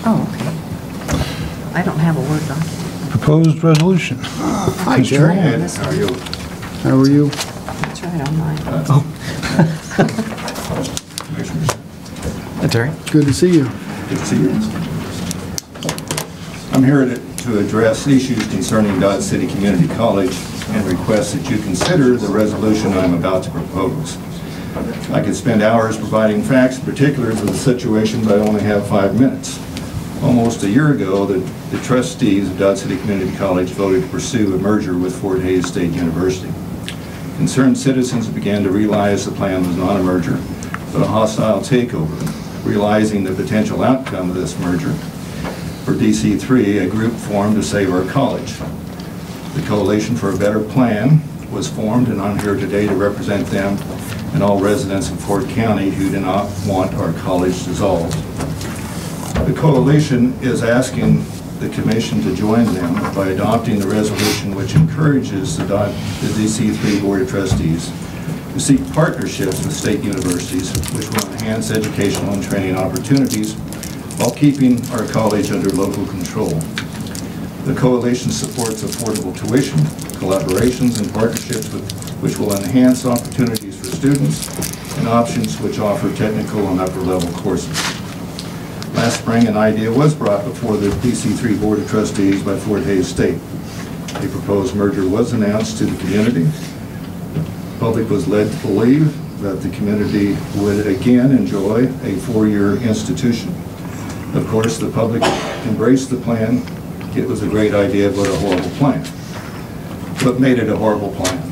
Oh, okay. I don't have a Word document. Proposed resolution. Hi, Jerry. How are you? How are you? That's right, on mine. Hey, Terry. Good to see you. Good to see you. I'm here to address issues concerning Dodge City Community College and request that you consider the resolution I'm about to propose. I could spend hours providing facts and particulars of the situation, but I only have 5 minutes. Almost a year ago, the trustees of Dodge City Community College voted to pursue a merger with Fort Hays State University. Concerned citizens began to realize the plan was not a merger, but a hostile takeover. Realizing the potential outcome of this merger, for DC3, a group formed to save our college. The Coalition for a Better Plan was formed, and I'm here today to represent them and all residents of Fort County who do not want our college dissolved. The Coalition is asking the Commission to join them by adopting the resolution which encourages the DC3 Board of Trustees to seek partnerships with state universities which will enhance educational and training opportunities while keeping our college under local control. The Coalition supports affordable tuition, collaborations, and partnerships which will enhance opportunities for students and options which offer technical and upper-level courses. Last spring, an idea was brought before the DC3 Board of Trustees by Fort Hays State. A proposed merger was announced to the community. The public was led to believe that the community would again enjoy a 4-year institution. Of course, the public embraced the plan. It was a great idea, but a horrible plan. What made it a horrible plan?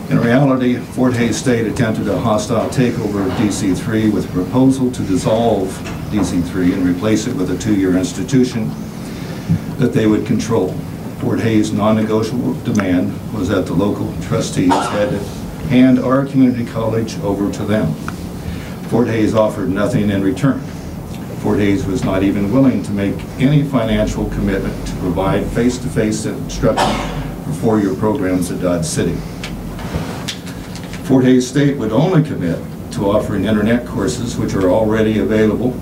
In reality, Fort Hays State attempted a hostile takeover of DC3 with a proposal to dissolve DC3 and replace it with a 2-year institution that they would control. Fort Hays' non-negotiable demand was that the local trustees had to hand our community college over to them. Fort Hays offered nothing in return. Fort Hays was not even willing to make any financial commitment to provide face-to-face instruction for 4-year programs at Dodge City. Fort Hays State would only commit to offering internet courses which are already available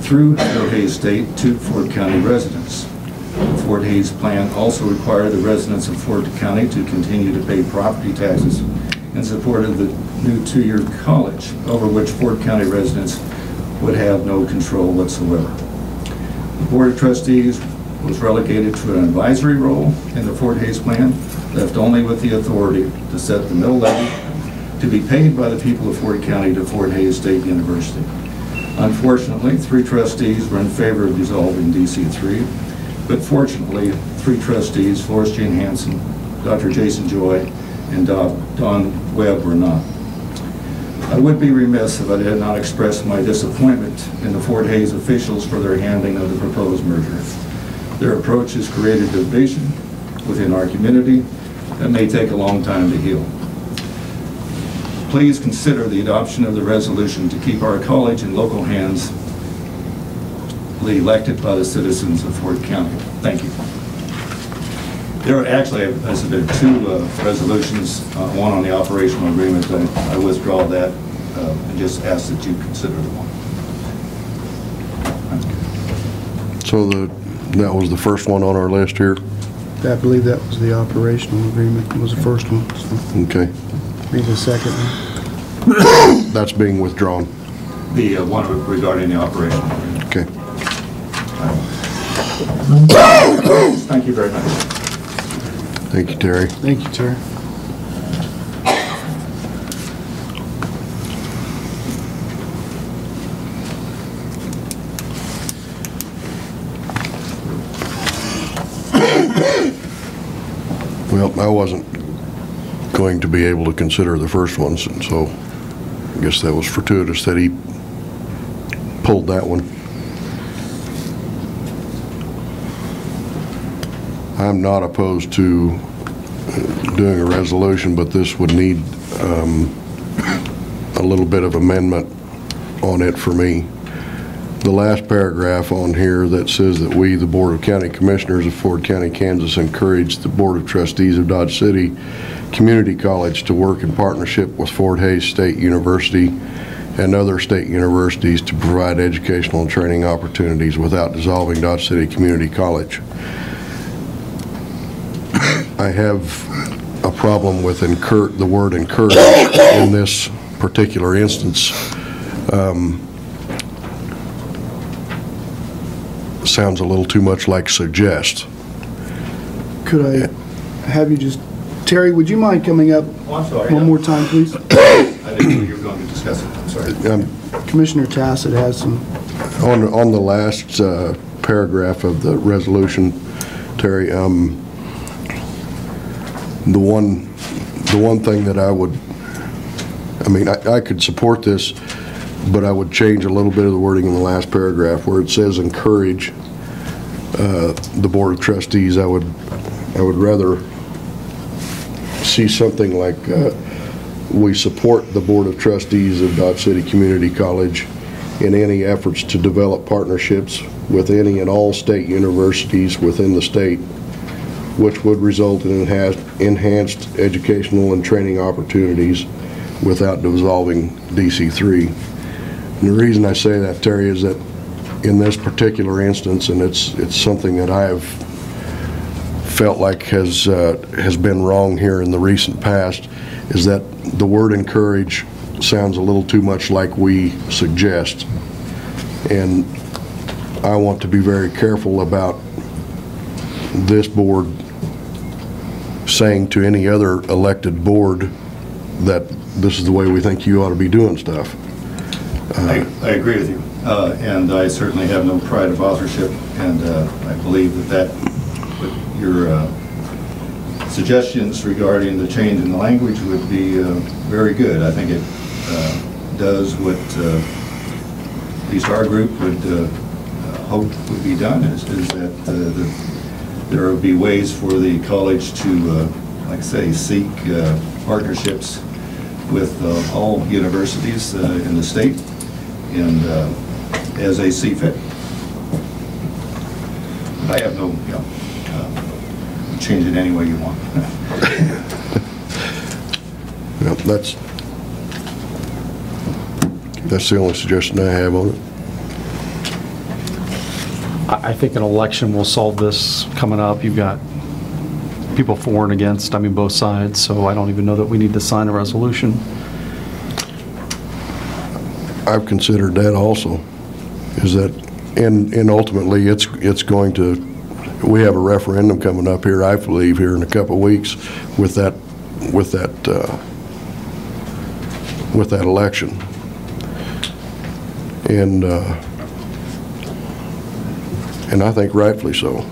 through Fort Hays State to Fort County residents. The Fort Hays plan also required the residents of Fort County to continue to pay property taxes in support of the new 2-year college, over which Fort County residents would have no control whatsoever. The Board of Trustees was relegated to an advisory role in the Fort Hays plan, left only with the authority to set the mill levy to be paid by the people of Fort County to Fort Hays State University. Unfortunately, 3 trustees were in favor of dissolving DC3, but fortunately, 3 trustees, Florence Jane Hanson, Dr. Jason Joy, and Don Webb were not. I would be remiss if I did not express my disappointment in the Fort Hays officials for their handling of the proposed merger. Their approach has created division within our community that may take a long time to heal. Please consider the adoption of the resolution to keep our college in local hands, elected by the citizens of Fort County. Thank you. There are actually, as I said, 2 resolutions, one on the operational agreement. I withdraw that and just ask that you consider the one. So that was the first one on our list here? I believe that was the operational agreement. It was the first one. So. Okay. Maybe the second one. That's being withdrawn. The one regarding the operational agreement. Okay. Thank you very much. Thank you, Terry. Thank you, Terry. Well, I wasn't going to be able to consider the first one, so I guess that was fortuitous that he pulled that one. I'm not opposed to doing a resolution, but this would need a little bit of amendment on it for me. The last paragraph on here that says that we, the Board of County Commissioners of Fort County, Kansas, encourage the Board of Trustees of Dodge City Community College to work in partnership with Fort Hays State University and other state universities to provide educational and training opportunities without dissolving Dodge City Community College. I have a problem with the word encourage in this particular instance. Sounds a little too much like suggest. Could I have you just, Terry, would you mind coming up Oh, I'm sorry. one more time, please? I didn't know you were going to discuss it. I'm sorry. Commissioner Tassett has some. On the last paragraph of the resolution, Terry, the one thing that I could support this, but I would change a little bit of the wording in the last paragraph where it says encourage the Board of Trustees. I would rather see something like we support the Board of Trustees of Dodge City Community College in any efforts to develop partnerships with any and all state universities within the state, which would result in enhanced educational and training opportunities without dissolving DC3. And the reason I say that, Terry, is that in this particular instance, and it's something that I have felt like has been wrong here in the recent past, is that the word encourage sounds a little too much like we suggest. And I want to be very careful about this board saying to any other elected board that this is the way we think you ought to be doing stuff. I agree with you, and I certainly have no pride of authorship, and I believe that with your suggestions regarding the change in the language would be very good. I think it does what at least our group would hope would be done, is that there would be ways for the college to, like I say, seek partnerships with all universities in the state, and as they see fit. I have no, change it any way you want. Yep, that's the only suggestion I have on it. I think an election will solve this coming up. You've got people for and against, both sides, so I don't even know that we need to sign a resolution. I've considered that also, is that, and ultimately it's going to, we have a referendum coming up here, I believe, here in a couple of weeks with that election. And I think rightfully so.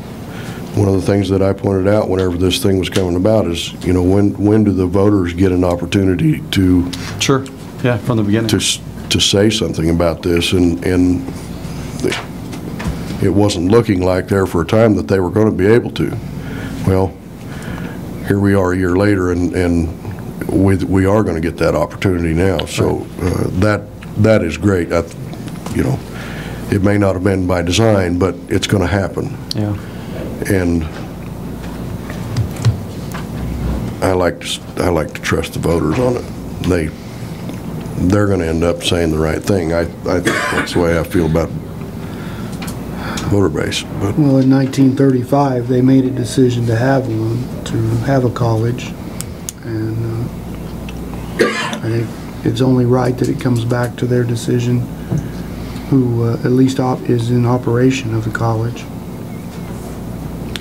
One of the things that I pointed out whenever this thing was coming about is, when do the voters get an opportunity to Sure, yeah, from the beginning. to say something about this, and it wasn't looking like there for a time that they were going to be able to. Well, here we are a year later, and we are going to get that opportunity now. So that is great. It may not have been by design, but it's going to happen. Yeah. And I like to trust the voters on it. They're going to end up saying the right thing. I think that's the way I feel about voter base. But Well, in 1935, they made a decision to have a college, and I think it's only right that it comes back to their decision, who at least is in operation of the college.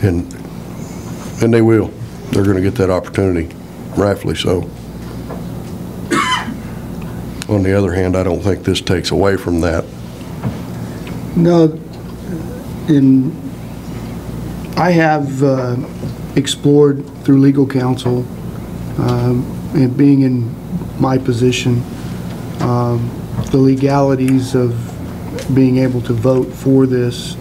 and they will. They're going to get that opportunity, rightfully so. On the other hand, I don't think this takes away from that. No, I have explored through legal counsel, and being in my position, the legalities of being able to vote for this,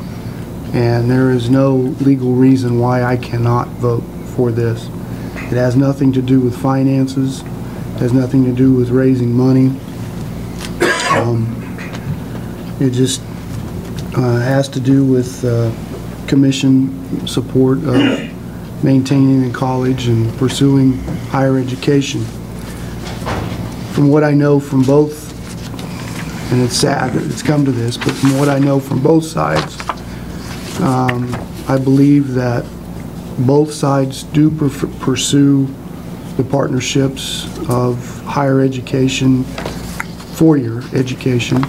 and there is no legal reason why I cannot vote for this. It has nothing to do with finances, it has nothing to do with raising money. It just has to do with commission support of maintaining the college and pursuing higher education. From what I know from both and it's sad that it's come to this, but from what I know from both sides, I believe that both sides do pursue the partnerships of higher education, four-year education.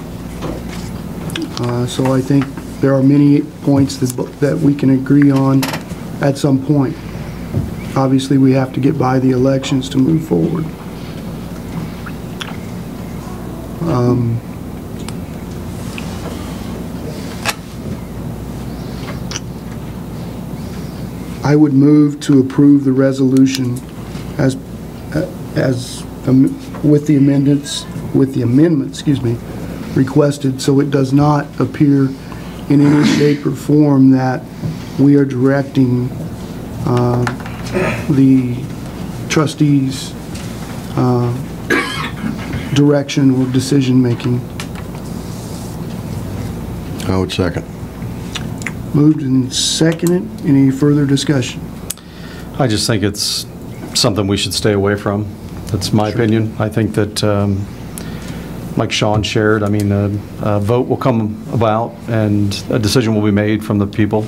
So I think there are many points that we can agree on at some point. Obviously, we have to get by the elections to move forward. I would move to approve the resolution as with the amendments, requested, so it does not appear in any shape or form that we are directing the trustees' direction or decision-making. I would second. Moved and seconded. Any further discussion? I just think it's something we should stay away from. That's my opinion. I think that, like Sean shared, I mean, a vote will come about and a decision will be made from the people.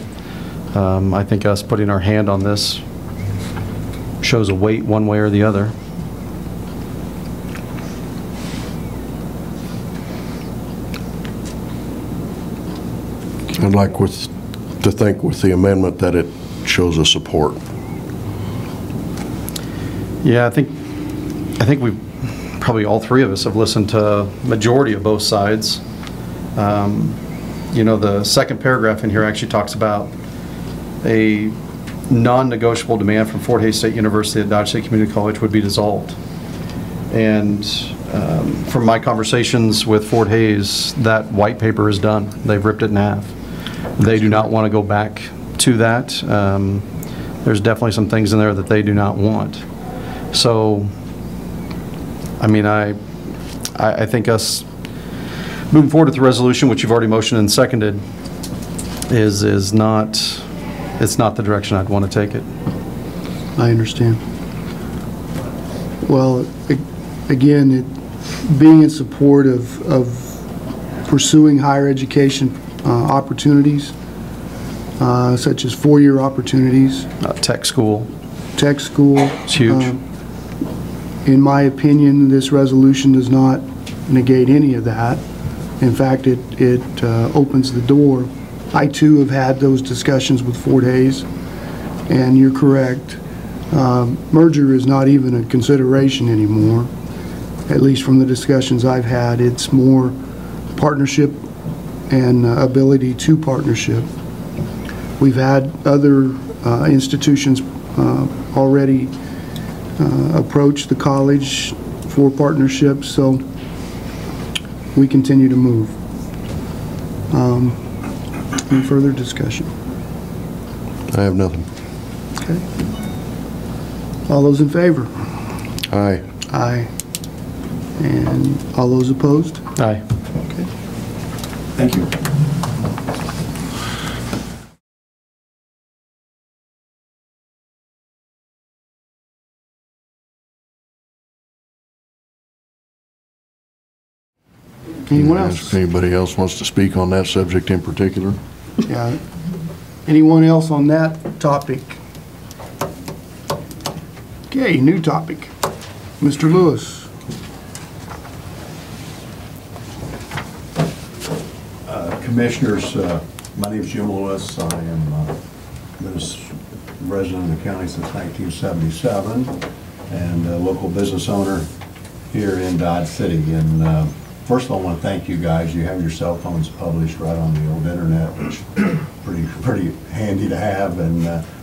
I think us putting our hand on this shows a weight one way or the other. I'd like to think with the amendment that it shows a support. Yeah, I think we've probably all three of us have listened to majority of both sides. You know, the second paragraph in here actually talks about a non-negotiable demand from Fort Hays State University that Dodge City Community College would be dissolved. And from my conversations with Fort Hays, that white paper is done. They've ripped it in half. They do not want to go back to that. There's definitely some things in there that they do not want. So, I mean, I think us moving forward with the resolution, which you've already motioned and seconded, is not, it's not the direction I'd want to take it. I understand. Well, again, being in support of pursuing higher education opportunities, such as four-year opportunities. Tech school. Tech school. It's huge. In my opinion, this resolution does not negate any of that. In fact, it opens the door. I, too, have had those discussions with Fort Hays, and you're correct. Merger is not even a consideration anymore, at least from the discussions I've had. It's more partnership and ability to partnership. We've had other institutions already approach the college for partnerships, so we continue to move. Any further discussion? I have nothing. Okay. All those in favor? Aye. Aye. And all those opposed? Aye. Okay. Thank you. Anyone Ask else? If anybody else wants to speak on that subject in particular? Yeah. Anyone else on that topic? Okay, new topic. Mr. Lewis. Commissioners, my name is Jim Lewis. I am been a resident of the county since 1977 and a local business owner here in Dodge City. And first of all, I want to thank you guys. You have your cell phones published right on the old internet, which is pretty handy to have, and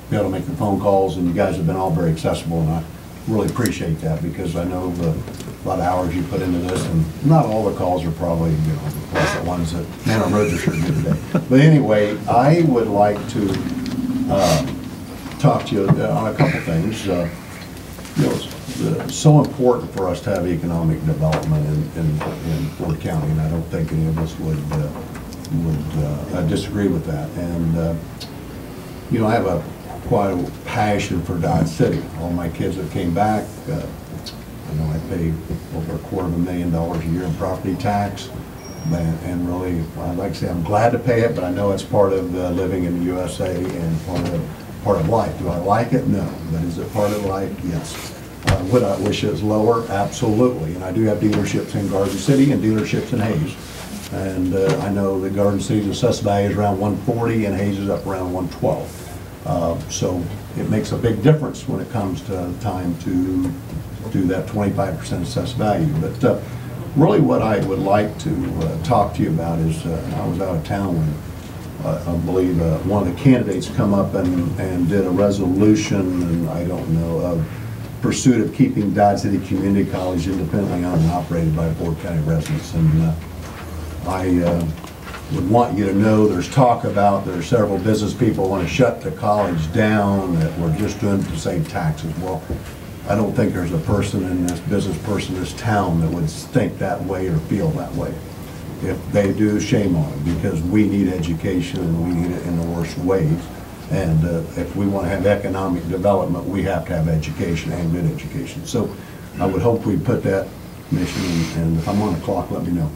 be able to make the phone calls. And you guys have been all very accessible, and I really appreciate that because I know a lot of hours you put into this, and not all the calls are probably, you know, the ones that man on roads are sure good today. But anyway, I would like to talk to you on a couple things. You know, it's so important for us to have economic development in Ford County, and I don't think any of us would disagree with that. And you know, I have quite a passion for Dodge City. All my kids that came back, you know, I pay over $250,000 a year in property tax. And really, like I say, I'm glad to pay it, but I know it's part of living in the USA and part of life. Do I like it? No. But is it part of life? Yes. Would I wish it was lower? Absolutely. And I do have dealerships in Garden City and dealerships in Hayes. And I know that Garden City's assessed value is around 140 and Hayes is up around 112. So it makes a big difference when it comes to time to do that 25% assessed value. But really what I would like to talk to you about is I was out of town when I believe one of the candidates come up and did a resolution, and I don't know, of pursuit of keeping Dodge City Community College independently owned and operated by Ford County residents. And I would want you to know there's talk about there are several business people want to shut the college down, that we're just doing it to save taxes. Well, I don't think there's a person in this business person in this town that would think that way or feel that way. If they do, shame on them, because we need education and we need it in the worst ways. And if we want to have economic development, we have to have education and good education. So I would hope we put that mission, and if I'm on the clock, let me know.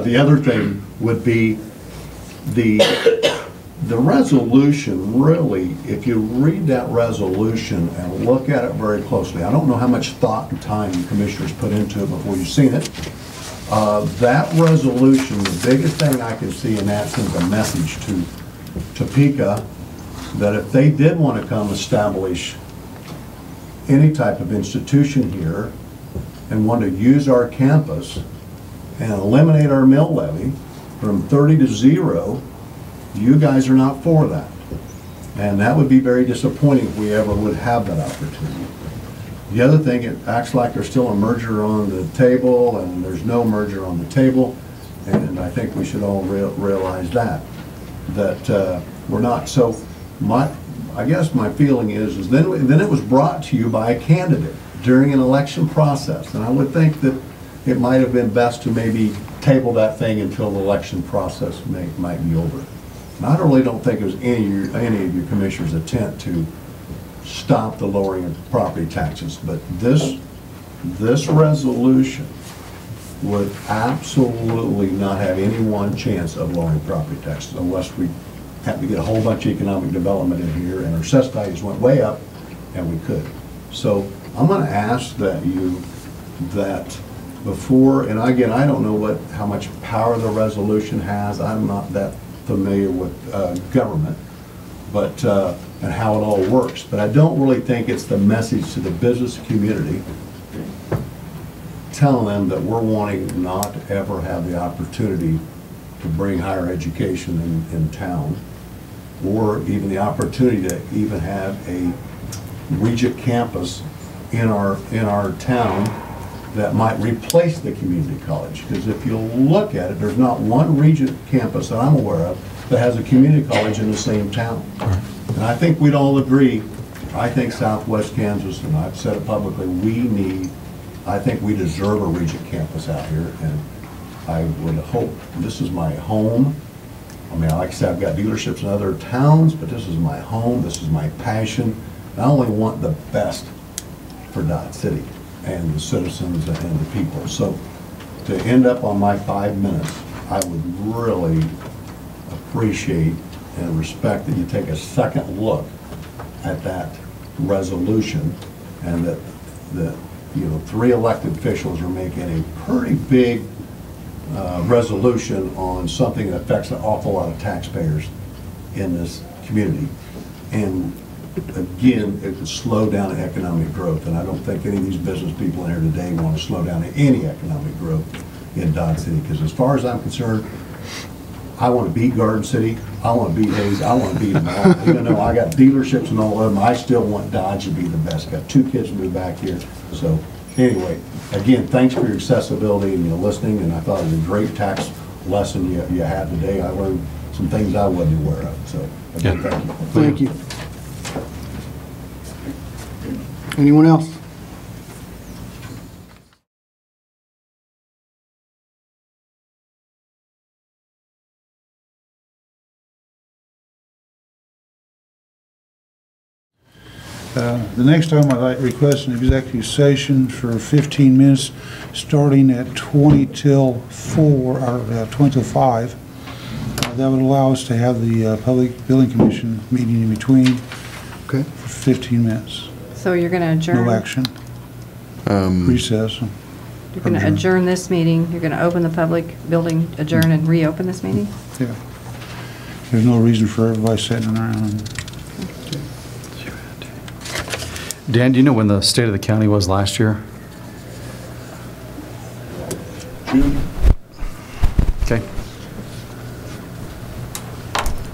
The other thing would be the resolution. Really, if you read that resolution and look at it very closely, I don't know how much thought and time you commissioners put into it before you've seen it. That resolution, the biggest thing I can see in that sends a message to Topeka that if they did want to come establish any type of institution here and want to use our campus and eliminate our mill levy from 30 to 0, you guys are not for that. And that would be very disappointing if we ever would have that opportunity. The other thing, it acts like there's still a merger on the table, and there's no merger on the table, and I think we should all realize that we're not. So I guess my feeling is then it was brought to you by a candidate during an election process, and I would think that it might have been best to maybe table that thing until the election process might be over. And I really don't think it was any of your commissioners' intent to stop the lowering of property taxes, but this resolution would absolutely not have any one chance of lowering property taxes unless we happen to get a whole bunch of economic development in here and our assessed values went way up, and we could. So I'm going to ask that before, and again, I don't know how much power the resolution has. I'm not that familiar with government, but and how it all works. But I don't really think it's the message to the business community telling them that we're wanting not to ever have the opportunity to bring higher education in town, or even the opportunity to even have a Regent campus in our town that might replace the community college. Because if you look at it, there's not one Regent campus that I'm aware of that has a community college in the same town. And I think we'd all agree, I think Southwest Kansas, and I've said it publicly, I think we deserve a Regent campus out here, and I would hope, this is my home. I mean, like I said, I've got dealerships in other towns, but this is my home, this is my passion. I only want the best for Dodge City and the citizens and the people. So to end up on my 5 minutes, I would really appreciate and respect that you take a second look at that resolution, and that 3 elected officials are making a pretty big resolution on something that affects an awful lot of taxpayers in this community. And again, it could slow down economic growth, and I don't think any of these business people in here today want to slow down any economic growth in Dodge City, because as far as I'm concerned, I want to beat Garden City, I want to beat Hayes, I want to beat them all. Even though I got dealerships and all of them, I still want Dodge to be the best. Got 2 kids to move back here. So anyway, again, thanks for your accessibility and your listening, and I thought it was a great tax lesson you had today. I learned some things I wasn't aware of. So again, thank you. Thank you. Anyone else? The next time I'd like to request an executive session for 15 minutes, starting at 20 till 4, or 20 till 5. That would allow us to have the Public Building Commission meeting in between Okay. for 15 minutes. So you're going to adjourn? No action. Recess. You're going to adjourn this meeting, you're going to open the public building, adjourn and reopen this meeting? Yeah. There's no reason for everybody sitting around. Dan, do you know when the state of the county was last year? June. Okay.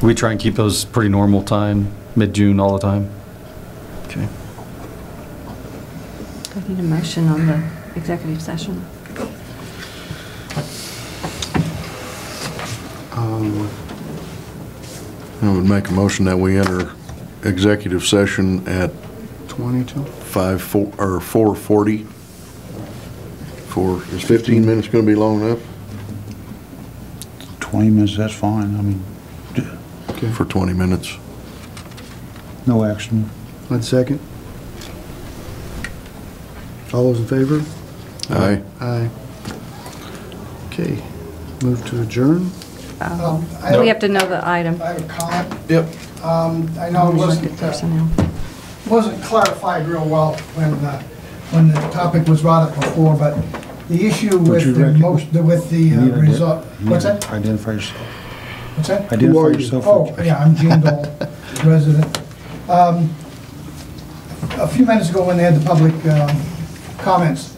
We try and keep those pretty normal time, mid-June all the time? Okay. I need a motion on the executive session. I would make a motion that we enter executive session at 22. 4:40. Is 15 minutes going to be long enough? 20 minutes, that's fine. I mean, For 20 minutes. no action. One second. All those in favor? Aye. Aye. Okay, move to adjourn. We have to know the item. I have a comment. Yep. I know it Elected personnel. wasn't clarified real well when the topic was brought up before, but the issue with you the reckon? motion, with the result. What's that? Identify yourself. What's that? Who Identify are you? yourself. Oh, yeah, I'm Gene Dole, resident. A few minutes ago when they had the public comments,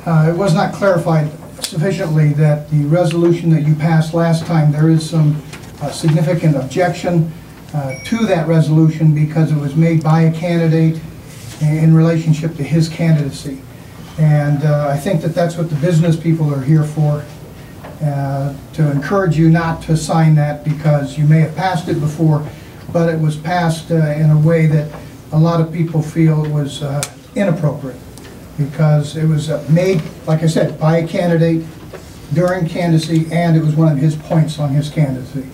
it was not clarified sufficiently that the resolution that you passed last time, there is some significant objection to that resolution because it was made by a candidate in relationship to his candidacy. And I think that that's what the business people are here for, to encourage you not to sign that because you may have passed it before, but it was passed in a way that a lot of people feel it was inappropriate because it was made, like I said, by a candidate during candidacy, and it was one of his points on his candidacy.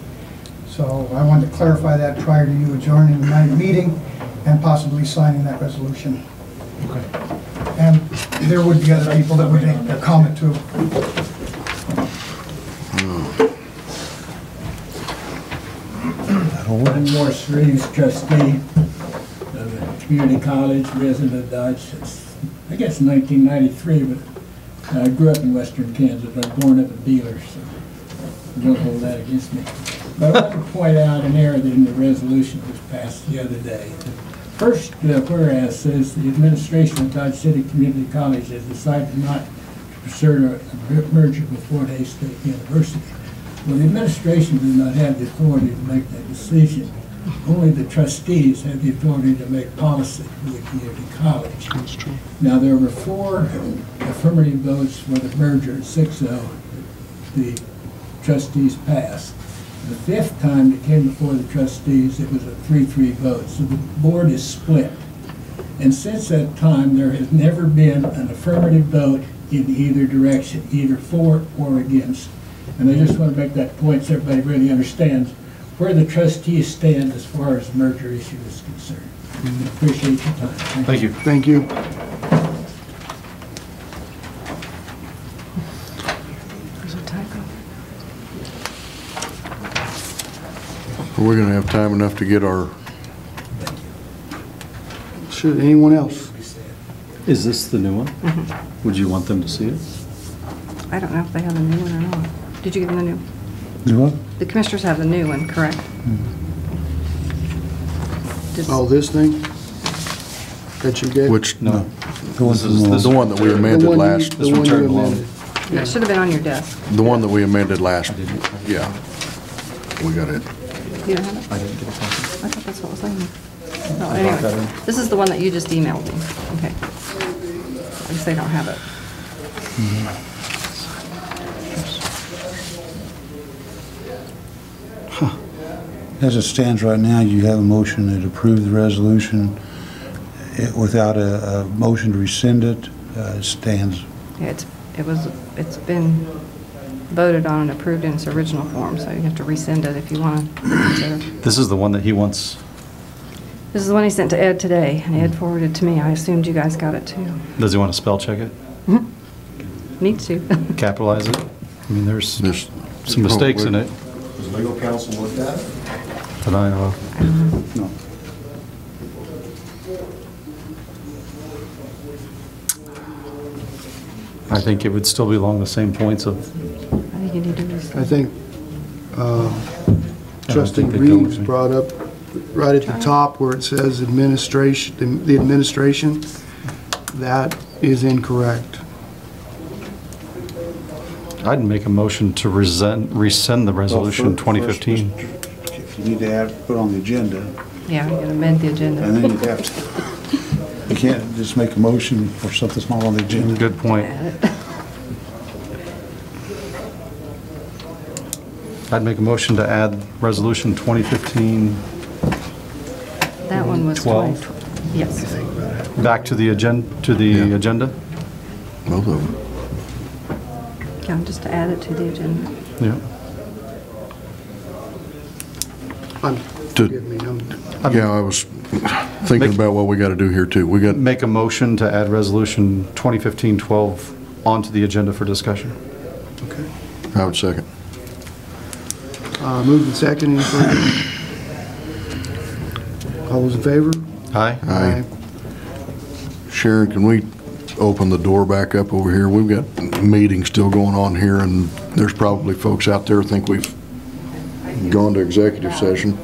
So I wanted to clarify that prior to you adjourning the meeting and possibly signing that resolution. Okay. And there would be other people that would make a comment too. I'm Morris Reeves, trustee of the community college, resident of Dodge since, I guess, 1993, but I grew up in western Kansas. I was born of a dealer, so don't hold that against me. But I want to point out an error that in the resolution that was passed the other day. The first whereas says the administration of Dodge City Community College has decided not to pursue a merger with Fort Hays State University. Well, the administration does not have the authority to make that decision. Only the trustees have the authority to make policy for the community college. That's true. Now, there were 4 affirmative votes for the merger, 6-0. The trustees passed. The 5th time it came before the trustees, it was a 3-3 vote. So the board is split. And since that time, there has never been an affirmative vote in either direction, either for or against. And I just want to make that point so everybody really understands where the trustees stand as far as the merger issue is concerned. I appreciate your time. Thank you. Thank you. There's a typo. We're going to have time enough to get our, Should anyone else? Is this the new one? Would you want them to see it? I don't know if they have the new one or not. Did you give them the new? You what? The commissioners have the new one, correct? Does- Oh, this thing? That you gave? which, No. This the one that we The amended one you- last, the one you returned alone. amended. Yeah, it should have been on your desk. the one that we amended last, yeah. We got it. You don't have it? I didn't get a copy. I thought that's what was on here. No, I brought that anyway, in. this is the one that you just emailed me. Okay. I guess they don't have it. As it stands right now, you have a motion that approve the resolution without a motion to rescind it. It stands. Yeah, it's been voted on and approved in its original form, so you have to rescind it if you want to consider. This is the one that he wants This is the one he sent to Ed today, and Ed forwarded it to me. I assumed you guys got it too. Does he want to spell check it? Need to. Capitalize it? I mean, there's This- some mistakes in it Does legal counsel look at it? that I know of. No. I think it would still be along the same points of, I think you need to resend. I think trustee think they go with Reeves me. brought up right at the top where it says administration, the administration, that is incorrect. I'd make a motion to rescind the resolution Well, first, 2015. If you need to have, put on the agenda, Yeah, you gotta amend the and agenda. then you'd have to, you can't just make a motion for something that's not on the agenda. Good point. I'd make a motion to add resolution 2015 That one was 12. 20. Yes. back to the agenda, Yeah. agenda? Both of them. Yeah, just to add it to the agenda. Yeah. Forgive me, Yeah, I was thinking about what we got to do here too. We got, Make a motion to add resolution 2015-12 onto the agenda for discussion. okay. I would second. Moved and second, any further? All those in favor? Aye? Aye. Sharon, can we open the door back up over here? We've got meetings still going on here, and there's probably folks out there who think we've gone to executive session.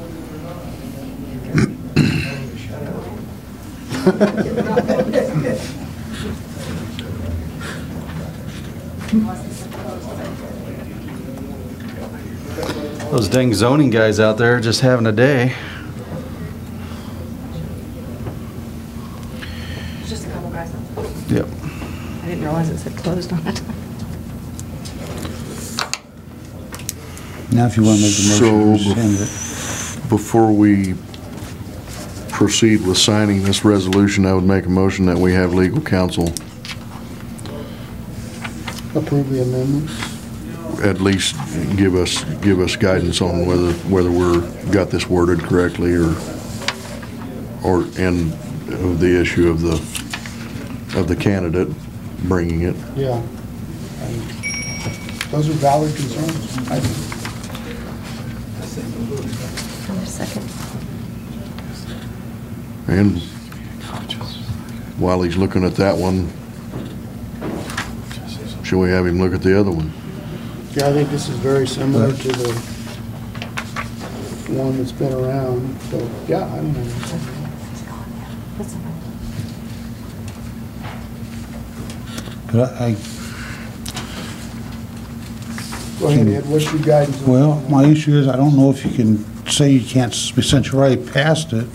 Those dang zoning guys out there just having a day. It's just a couple guys. Yep. I didn't realize it said closed on it. Now, if you want to make the motion to rescind it. Before we proceed with signing this resolution, I would make a motion that we have legal counsel Approve the amendments. at least give us guidance on whether we're got this worded correctly or and of the issue of the candidate bringing it. Yeah. Those are valid concerns. I think. Second. And while he's looking at that one, should we have him look at the other one? Yeah, I think this is very similar to the one that's been around, so, yeah, I don't know. But Go ahead, Ed, what's your guidance? well, my issue is, I don't know if you can say you can't, since you already passed it,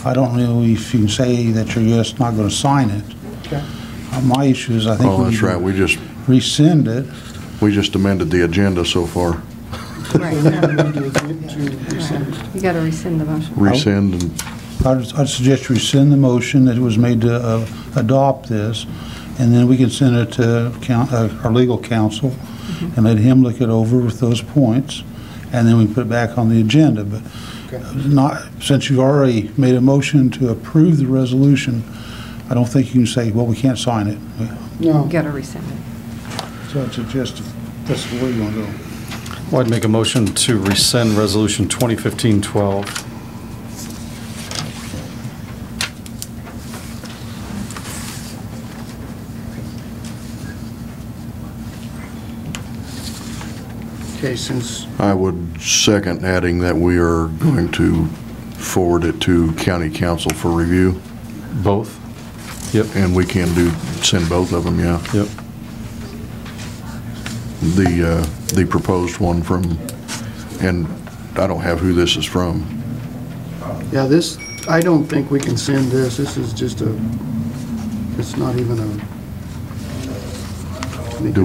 I don't know if you can say that you're just not going to sign it. Okay. My issue is, I think Oh, we that's need right, to rescind it. we just amended the agenda so far. Right. We need to rescind. You gotta rescind the motion. Rescind and, I'd suggest you rescind the motion that was made to adopt this, and then we can send it to our legal counsel and let him look it over with those points, and then we put it back on the agenda. But not, since you've already made a motion to approve the resolution, I don't think you can say, well, we can't sign it. No. You gotta rescind it. So I'd suggest that's the way you want to go. Well, I'd make a motion to rescind resolution 2015-12. Okay, since, I would second adding that we are going to forward it to county council for review, Both? Yep. and we can send both of them, yeah. Yep. The proposed one from, and I don't have who this is from. yeah, this, I don't think we can send this. This is just it's not even a. Do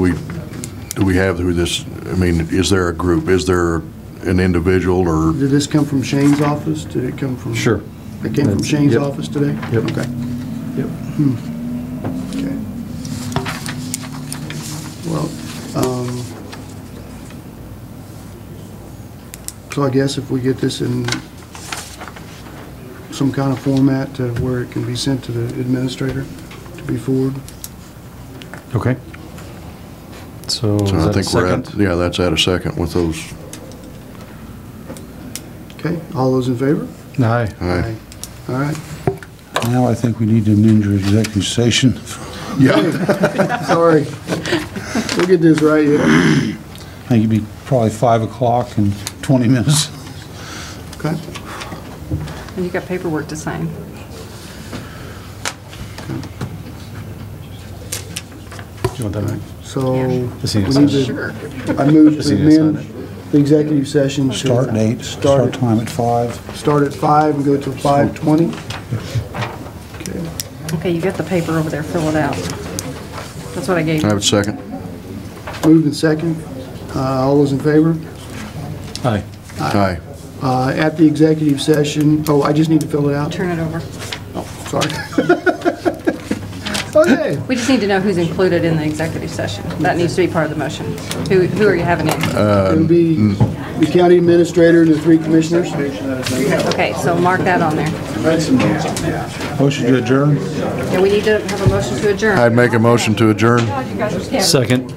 we have who this, I mean, is there a group? Is there an individual or? Did this come from Shane's office? Did it come from? Sure. It came from Shane's Yep. office today? Yep. Okay. Yep. Okay. Well, so I guess if we get this in some kind of format to where it can be sent to the administrator to be forwarded. Okay. So is So I that a think we're at, second? yeah, that's at a second with those. Okay, all those in favor? Aye. Aye. All right. Now I think we need to amend your executive session. Sorry. We'll get this right here. I think it'd be probably 5 o'clock in 20 minutes. Okay. And you got paperwork to sign. Do you want that? So, Yeah. Just need to we sign need it. to, Sure. I move Just to need to sign amend the executive session. to Start date, start time at 5. Start at 5 and go to 5:20. Okay. Okay, you got the paper over there, fill it out. That's what I gave I you. have a second. Moved and second. All those in favor? Aye. Aye. At the executive session, oh, I just need to fill it out? Turn it over. Oh, sorry. Okay. We just need to know who's included in the executive session. That needs to be part of the motion. Who are you having in? It'll be the county administrator and the 3 commissioners. Okay, so mark that on there. Motion to adjourn? Yeah, we need to have a motion to adjourn. I'd make a motion to adjourn. Second.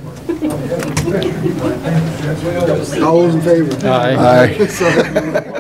All those in favor? Aye. Aye. Sorry.